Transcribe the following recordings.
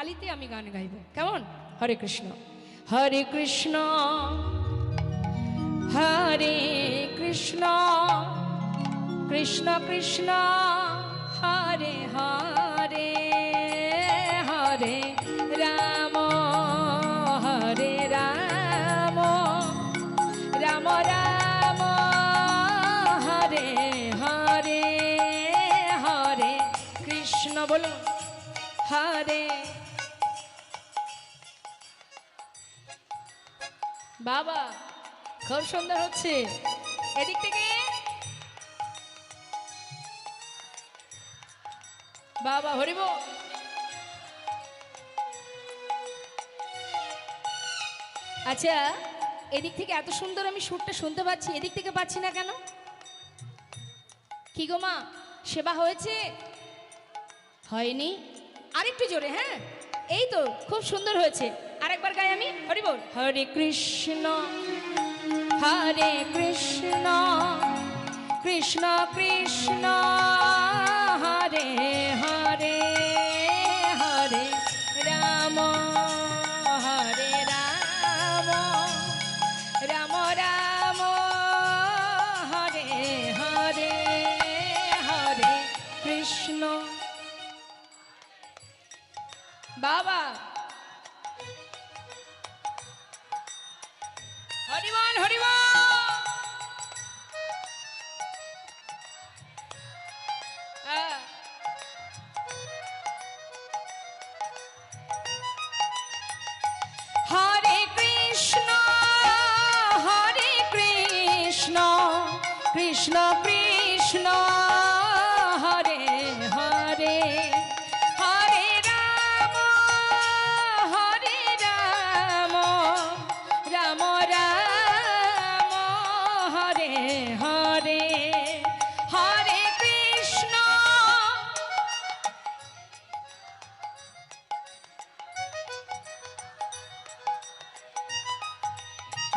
তালিতে আমি গান গাইব, কেমন? হরে কৃষ্ণ, হরে কৃষ্ণ, হরে কৃষ্ণ, কৃষ্ণ কৃষ্ণ, হরে হরে, হরে রাম, হরে রাম, রাম রাম, হরে হরে, হরে কৃষ্ণ, বলুন হরে। বাবা খুব সুন্দর হচ্ছে, এদিক থেকে বাবা হরিব। আচ্ছা, এদিক থেকে এত সুন্দর আমি সুরটা শুনতে পাচ্ছি, এদিক থেকে পাচ্ছি না কেন? কি গো মা, সেবা হয়েছে? হয়নি? আরেকটু জোরে। হ্যাঁ, এই তো খুব সুন্দর হয়েছে, আরেকবার গাই আমি। হরি বল, হরে কৃষ্ণ, হরে কৃষ্ণ, কৃষ্ণ কৃষ্ণ, হরে হরে, হরে রাম, হরে রাম, রাম রাম, হরে হরে, হরে কৃষ্ণ। বাবা হরিবল, হরিবল। হরে কৃষ্ণ, হরে কৃষ্ণ, কৃষ্ণ কৃষ্ণ, হরে হরে, হরে রাম, হরে রাম, রাম রাম, হরে হরে, হরে কৃষ্ণ।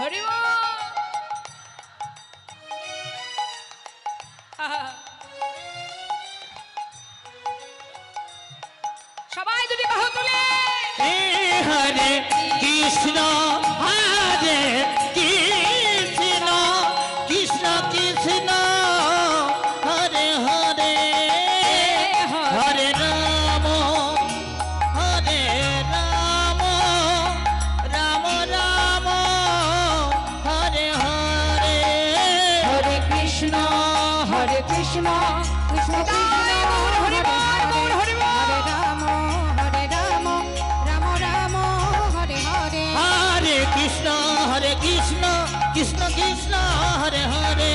হরি বল। সবাই দুটি বাহু তুলে হরে কৃষ্ণ, হরে কৃষ্ণ, কৃষ্ণ কৃষ্ণ, হরে হরে, হরে রাম, হরে রাম, রাম রাম, হরে হরে, হরে কৃষ্ণ, হরে কৃষ্ণ, কৃষ্ণ কৃষ্ণ, হরে হরে, হরে রাম, হরে রাম, রাম রাম, হরে হরে, হরে কৃষ্ণ, হরে কৃষ্ণ, কৃষ্ণ কৃষ্ণ, হরে হরে,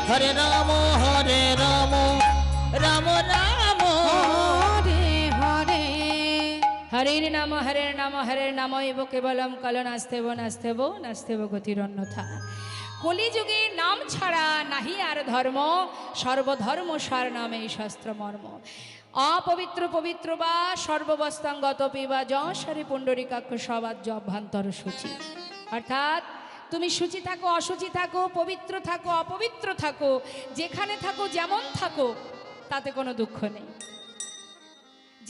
হরে রাম, হরে রাম, রাম রাম, হরে হরে। হরের নাম, হরের নাম, হরের নাম এব কেবলম কল নাস্তেব, নাস্তেব নাস্তেব গতিরন্যথা। কলিযুগে নাম ছাড়া নাহি আর ধর্ম, সর্বধর্ম সার নামে শাস্ত্র মর্ম। অপবিত্র পবিত্র বা সর্ববস্তাঙ্গত পিবা যশারি পুণ্ডরিকাক্ষ সবাজ্য অভ্যন্তর সূচি। অর্থাৎ তুমি সূচি থাকো, অসুচি থাকো, পবিত্র থাকো, অপবিত্র থাকো, যেখানে থাকো যেমন থাকো তাতে কোনো দুঃখ নেই।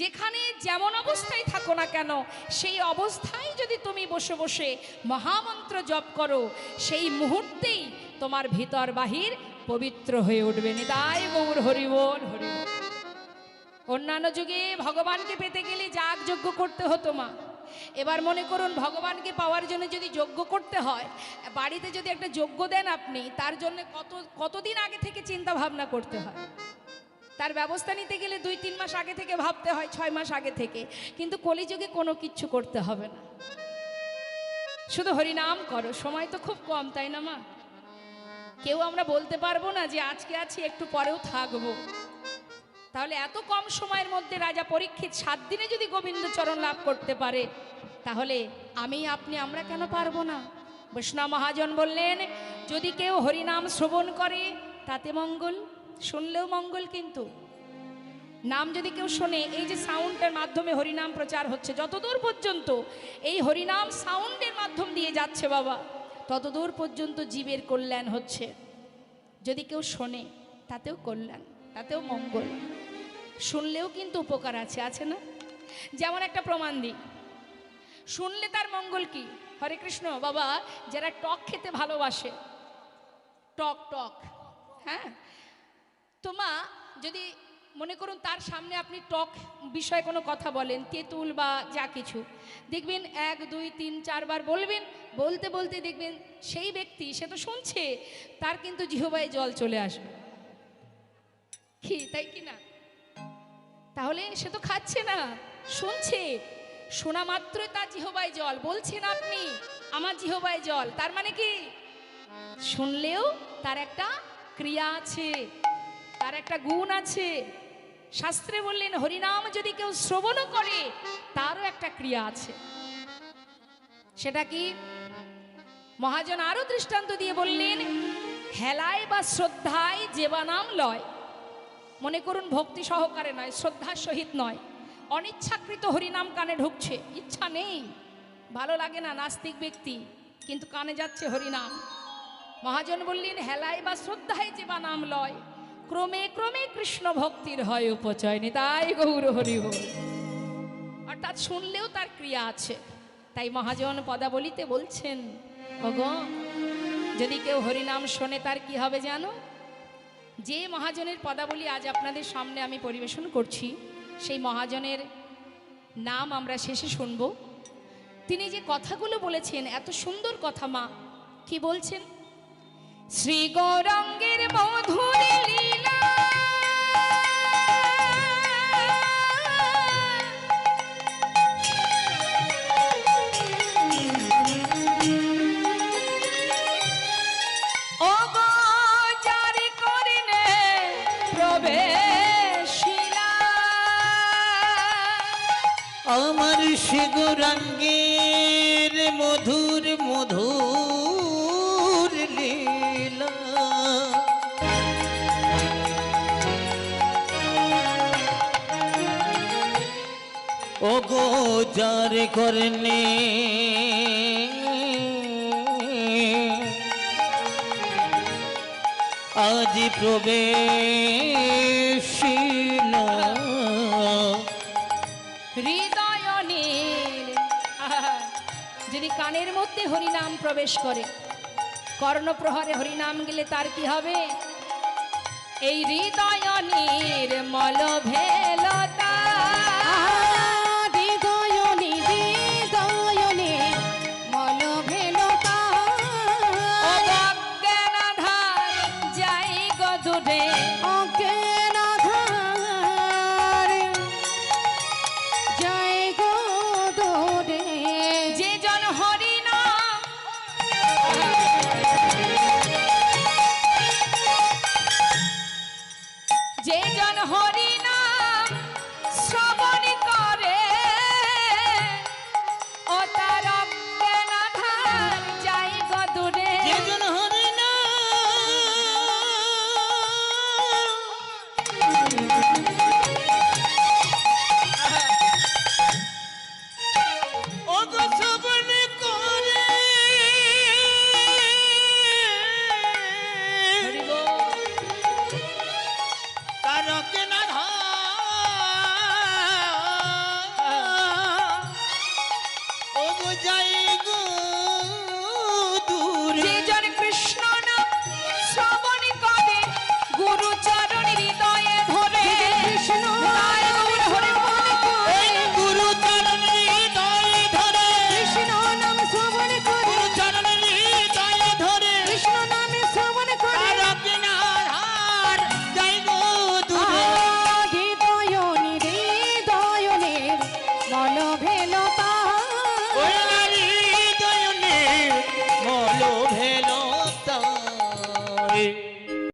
যেখানে যেমন অবস্থায় থাকো না কেন, সেই অবস্থায় যদি তুমি বসে বসে মহামন্ত্র জপ করো, সেই মুহূর্তেই তোমার ভিতর বাহির পবিত্র হয়ে উঠবে। নিতাই গৌর হরিবোল, হরিবোল। অন্যান্য যুগে ভগবানকে পেতে গেলে যাগ যজ্ঞ করতে হতো মা। এবার মনে করুন ভগবানকে পাওয়ার জন্য যদি যজ্ঞ করতে হয়, বাড়িতে যদি একটা যজ্ঞ দেন আপনি, তার জন্য কতদিন আগে থেকে চিন্তা ভাবনা করতে হয়। তার ব্যবস্থা নিতে গেলে 2-3 মাস আগে থেকে ভাবতে হয়, 6 মাস আগে থেকে। কিন্তু কলিযুগে কোনো কিচ্ছু করতে হবে না, শুধু হরিনাম করো। সময় তো খুব কম, তাই না মা? কেউ আমরা বলতে পারবো না যে আজকে আছি একটু পরেও থাকবো। তাহলে এত কম সময়ের মধ্যে রাজা পরীক্ষিত 7 দিনে যদি গোবিন্দ চরণ লাভ করতে পারে, তাহলে আমি আপনি আমরা কেন পারবো না? বৈষ্ণব মহাজন বললেন, যদি কেউ হরিনাম শ্রবণ করে তাতে মঙ্গল, শুনলেও মঙ্গল। কিন্তু নাম যদি কেউ শোনে, এই যে সাউন্ডের মাধ্যমে হরিনাম প্রচার হচ্ছে, যতদূর পর্যন্ত এই হরিনাম সাউন্ডের মাধ্যম দিয়ে যাচ্ছে বাবা, ততদূর পর্যন্ত জীবের কল্যাণ হচ্ছে। যদি কেউ শোনে তাতেও কল্যাণ, তাতেও মঙ্গল। শুনলেও কিন্তু উপকার আছে, আছে না? যেমন একটা প্রমাণ দিই। শুনলে তার মঙ্গল কি? হরে কৃষ্ণ বাবা, যারা টক খেতে ভালোবাসে, টক টক, হ্যাঁ, তোমা যদি মনে করুন তার সামনে আপনি টক বিষয়ে কোনো কথা বলেন, তেঁতুল বা যা কিছু, দেখবেন 1 2 3 4 বার বলবেন, বলতে বলতে দেখবেন সেই ব্যক্তি, সে তো শুনছে, তার কিন্তু জিহ্বায় জল চলে আসবে। কি তাই কি না? তাহলে সে তো খাচ্ছে না, শুনছে, শোনা মাত্রই তার জিহ্বায় জল। বলছেন আপনি আমার জিহ্বায় জল, তার মানে কি? শুনলেও তার একটা ক্রিয়া আছে, তার একটা গুণ আছে। শাস্ত্রে বললেন হরিনাম যদি কেউ শ্রবণ করে তারও একটা ক্রিয়া আছে। সেটা কি? মহাজন আরো দৃষ্টান্ত দিয়ে বললেন, হেলায় বা শ্রদ্ধায় যেবা নাম লয়। মনে করুন ভক্তি সহকারে নয়, শ্রদ্ধার সহিত নয়, অনিচ্ছাকৃত হরিনাম কানে ঢুকছে, ইচ্ছা নেই, ভালো লাগে না, নাস্তিক ব্যক্তি, কিন্তু কানে যাচ্ছে হরিনাম। মহাজন বললেন হেলায় বা শ্রদ্ধায় যেবা নাম লয়, ক্রমে ক্রমে কৃষ্ণ ভক্তির হয় উপচয়, নিতাই গৌর হরি বল। অর্থাৎ শুনলেও তার ক্রিয়া আছে। তাই মহাজন পদাবলিতে বলছেন, ওগো যদি কেউ হরিনাম শোনে তার কি হবে জানো? যে মহাজনের পদাবলী আজ আপনাদের সামনে আমি পরিবেশন করছি, সেই মহাজনের নাম আমরা শেষে শুনব। তিনি যে কথাগুলো বলেছেন এত সুন্দর কথা, মা কি বলছেন? শ্রী গৌরাঙ্গের মধুর লীলা, ও গো যার করিনে প্রবেশিলা, আমার সে গৌরাঙ্গের মধুর মধুর লীলা, ও গো যার করনে আজ প্রবেশিলা, হৃদয় নীল। যদি কানের মধ্যে হরিনাম প্রবেশ করে, কর্ণপ্রহরে হরিনাম গেলে তার কি হবে? এই হৃদয় নির্মল ভে